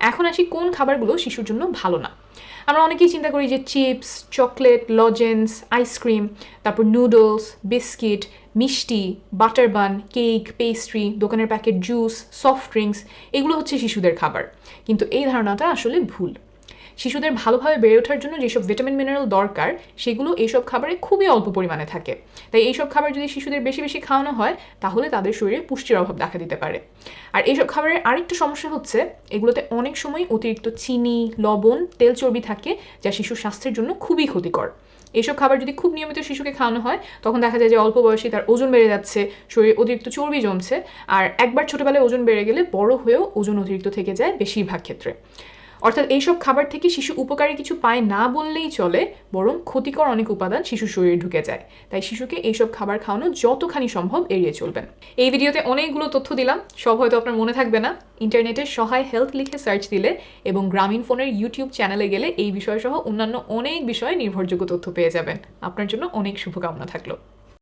এখন আসি কোন খাবারগুলো শিশুর জন্য ভালো না। আমরা অনেকেই চিন্তা করি যে চিপস, চকলেট, লজেন্স, আইসক্রিম, তারপর নুডলস, বিস্কিট, মিষ্টি, বাটার বান, কেক, পেস্ট্রি, দোকানের প্যাকেট জুস, সফট ড্রিঙ্কস এগুলো হচ্ছে শিশুদের খাবার। কিন্তু এই ধারণাটা আসলে ভুল। শিশুদের ভালোভাবে বেড়ে ওঠার জন্য যেসব ভিটামিন মিনারেল দরকার সেগুলো এইসব খাবারে খুবই অল্প পরিমাণে থাকে। তাই এইসব খাবার যদি শিশুদের বেশি বেশি খাওয়ানো হয় তাহলে তাদের শরীরে পুষ্টির অভাব দেখা দিতে পারে। আর এইসব খাবারের আরেকটা সমস্যা হচ্ছে এগুলোতে অনেক সময় অতিরিক্ত চিনি, লবণ, তেল চর্বি থাকে যা শিশুর স্বাস্থ্যের জন্য খুবই ক্ষতিকর। এইসব খাবার যদি খুব নিয়মিত শিশুকে খাওয়ানো হয় তখন দেখা যায় যে অল্প বয়সে তার ওজন বেড়ে যাচ্ছে, শরীরে অতিরিক্ত চর্বি জমছে, আর একবার ছোটোবেলায় ওজন বেড়ে গেলে বড় হয়েও ওজন অতিরিক্ত থেকে যায় বেশিরভাগ ক্ষেত্রে। অর্থাৎ এইসব খাবার থেকে শিশু উপকারী কিছু পায় না বললেই চলে, বরং ক্ষতিকর অনেক উপাদান শিশুর শরীরে ঢুকে যায়। তাই শিশুকে এইসব খাবার খাওয়ানো যতখানি সম্ভব এড়িয়ে চলবেন। এই ভিডিওতে অনেকগুলো তথ্য দিলাম, সব হয়তো আপনার মনে থাকবে না। ইন্টারনেটে সহায় হেলথ লিখে সার্চ দিলে এবং গ্রামীণ ফোনের ইউটিউব চ্যানেলে গেলে এই বিষয় সহ অন্যান্য অনেক বিষয়ে নির্ভরযোগ্য তথ্য পেয়ে যাবেন। আপনার জন্য অনেক শুভকামনা থাকলো।